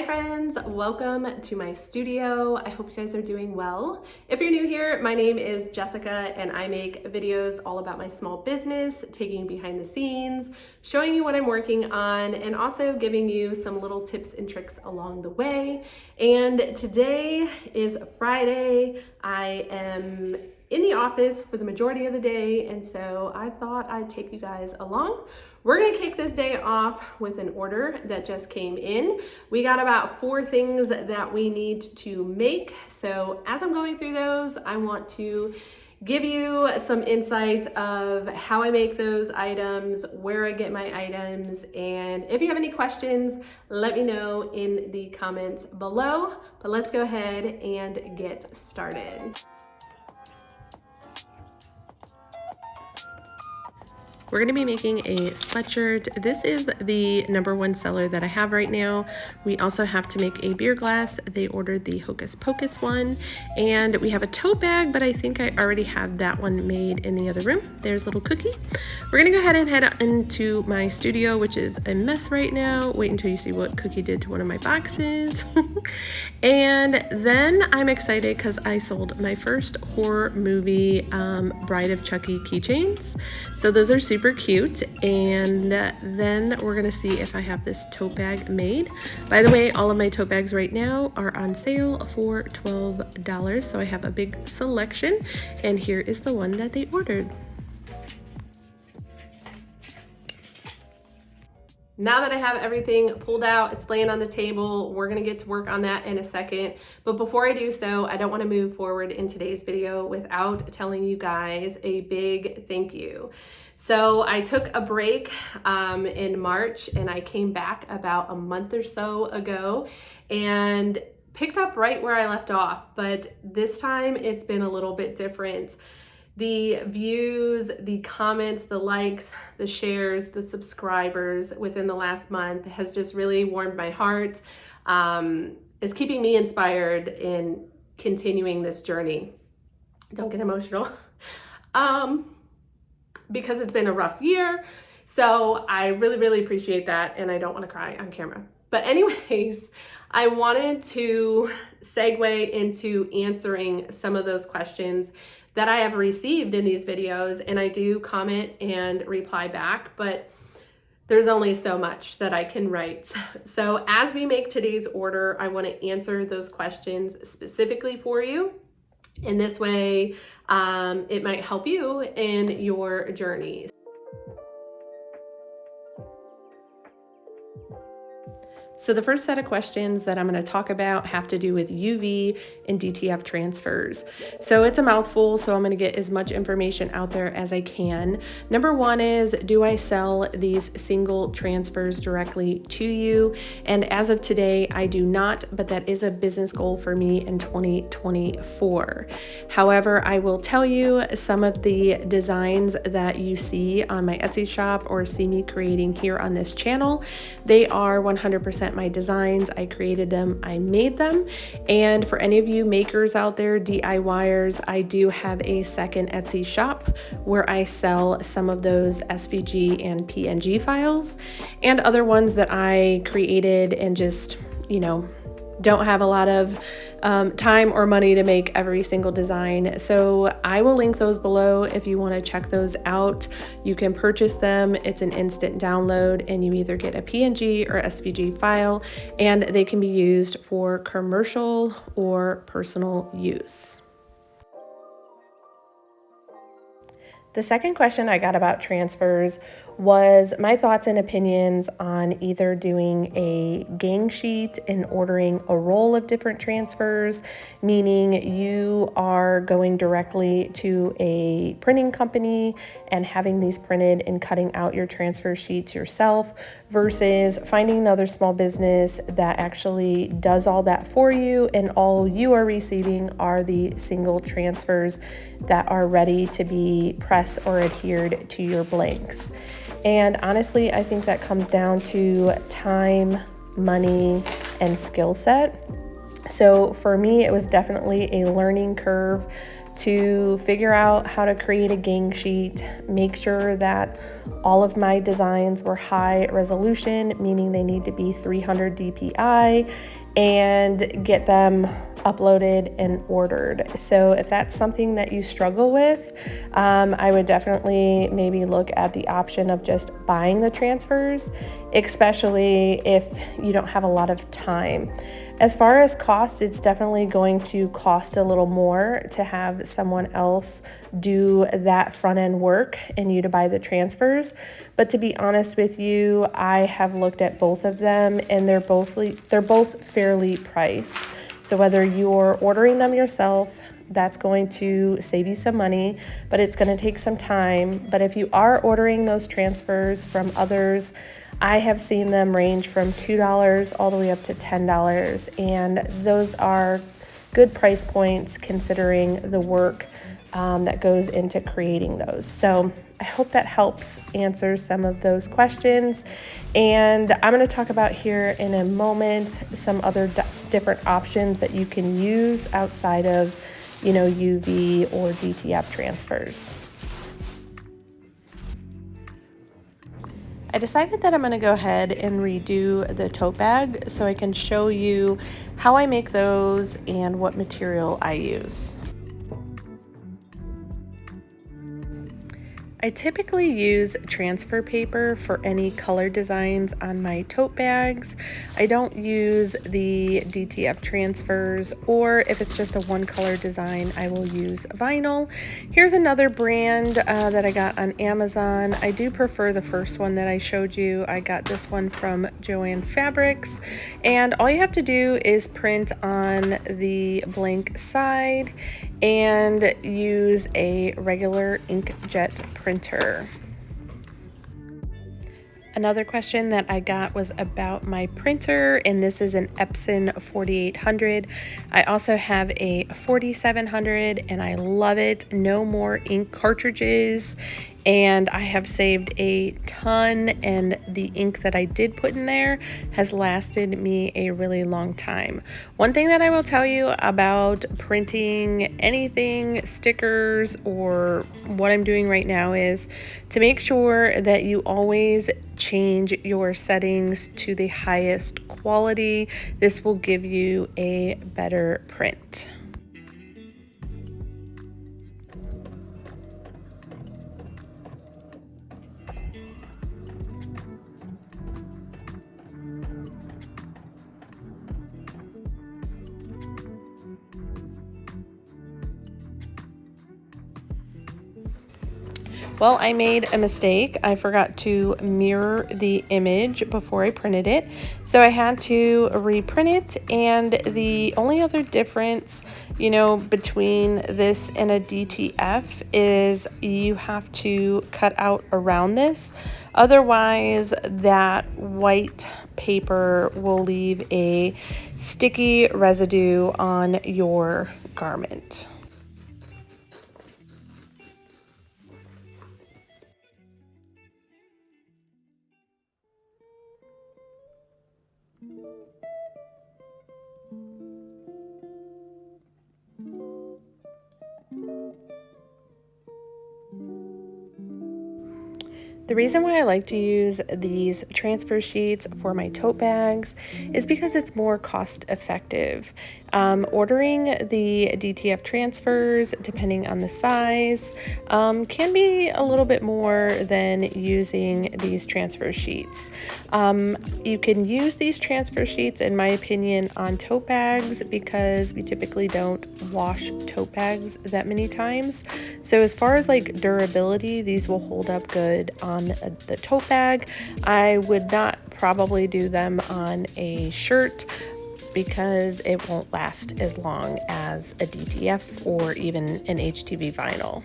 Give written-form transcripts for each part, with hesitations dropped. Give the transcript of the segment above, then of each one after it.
Hi friends, welcome to my studio. I hope you guys are doing well. If you're new here, my name is Jessica and I make videos all about my small business, taking behind the scenes, showing you what I'm working on, and also giving you some little tips and tricks along the way. And today is Friday. I am in the office for the majority of the day, and so I thought I'd take you guys along. We're gonna kick this day off with an order that just came in. We got about 4 things that we need to make. So as I'm going through those, I want to give you some insight of how I make those items, where I get my items, and if you have any questions, let me know in the comments below. But let's go ahead and get started. We're gonna be making a sweatshirt. This is the #1 seller that I have right now. We also have to make a beer glass. They ordered the Hocus Pocus one. And we have a tote bag, but I think I already have that one made in the other room. There's little Cookie. We're gonna go ahead and head into my studio, which is a mess right now. Wait until you see what Cookie did to one of my boxes. And then I'm excited because I sold my first horror movie Bride of Chucky keychains. So those are super cute. And then we're gonna see if I have this tote bag made. By the way, all of my tote bags right now are on sale for $12. So I have a big selection, and here is the one that they ordered. Now that I have everything pulled out, it's laying on the table. We're gonna get to work on that in a second. But before I do so, I don't wanna move forward in today's video without telling you guys a big thank you. So I took a break in March, and I came back about a month or so ago and picked up right where I left off. But this time it's been a little bit different. The views, the comments, the likes, the shares, the subscribers within the last month has just really warmed my heart. It's keeping me inspired in continuing this journey. Don't get emotional. Because it's been a rough year. So I really appreciate that, and I don't want to cry on camera. But anyways, I wanted to segue into answering some of those questions that I have received in these videos, and I do comment and reply back, but there's only so much that I can write. So as we make today's order, I want to answer those questions specifically for you. In this way, it might help you in your journey. So the first set of questions that I'm going to talk about have to do with UV and DTF transfers. So it's a mouthful, so I'm going to get as much information out there as I can. Number 1 is, do I sell these single transfers directly to you? And as of today, I do not, but that is a business goal for me in 2024. However, I will tell you some of the designs that you see on my Etsy shop or see me creating here on this channel. They are 100% my designs. I created them, I made them. And for any of you makers out there, DIYers, I do have a second Etsy shop where I sell some of those SVG and PNG files and other ones that I created and just, don't have a lot of time or money to make every single design. So I will link those below if you want to check those out. You can purchase them. It's an instant download, and you either get a PNG or SVG file, and they can be used for commercial or personal use. The second question I got about transfers was my thoughts and opinions on either doing a gang sheet and ordering a roll of different transfers, meaning you are going directly to a printing company and having these printed and cutting out your transfer sheets yourself, versus finding another small business that actually does all that for you, and all you are receiving are the single transfers that are ready to be pressed or adhered to your blanks. And honestly, I think that comes down to time, money, and skill set. So for me, it was definitely a learning curve to figure out how to create a gang sheet, make sure that all of my designs were high resolution, meaning they need to be 300 DPI, and get them uploaded and ordered. So if that's something that you struggle with, I would definitely maybe look at the option of just buying the transfers, especially if you don't have a lot of time. As far as cost, it's definitely going to cost a little more to have someone else do that front end work and you to buy the transfers. But to be honest with you, I have looked at both of them and they're both fairly priced. So whether you're ordering them yourself, that's going to save you some money, but it's going to take some time. But if you are ordering those transfers from others, I have seen them range from $2 all the way up to $10, and those are good price points considering the work that goes into creating those. So I hope that helps answer some of those questions. And I'm going to talk about here in a moment some other different options that you can use outside of, UV or DTF transfers. I decided that I'm going to go ahead and redo the tote bag so I can show you how I make those and what material I use. I typically use transfer paper for any color designs on my tote bags. I don't use the DTF transfers, or if it's just a one color design, I will use vinyl. Here's another brand that I got on Amazon. I do prefer the first one that I showed you. I got this one from Joann Fabrics, and all you have to do is print on the blank side and use a regular inkjet printer. Another question that I got was about my printer, and this is an Epson 4800. I also have a 4700 and I love it. No more ink cartridges, and I have saved a ton, and the ink that I did put in there has lasted me a really long time. One thing that I will tell you about printing anything, stickers, or what I'm doing right now is to make sure that you always change your settings to the highest quality. This will give you a better print. Well, I made a mistake. I forgot to mirror the image before I printed it, so I had to reprint it. And the only other difference, between this and a DTF is you have to cut out around this. Otherwise, that white paper will leave a sticky residue on your garment. The reason why I like to use these transfer sheets for my tote bags is because it's more cost effective. Ordering the DTF transfers, depending on the size, can be a little bit more than using these transfer sheets. You can use these transfer sheets, in my opinion, on tote bags because we typically don't wash tote bags that many times. So as far as like durability, these will hold up good on the tote bag. I would not probably do them on a shirt because it won't last as long as a DTF or even an HTV vinyl.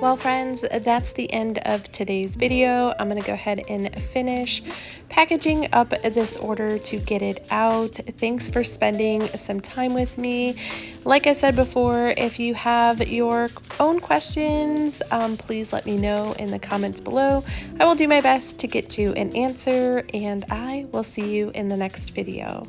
Well, friends, that's the end of today's video. I'm going to go ahead and finish packaging up this order to get it out. Thanks for spending some time with me. Like I said before, if you have your own questions, please let me know in the comments below. I will do my best to get you an answer, and I will see you in the next video.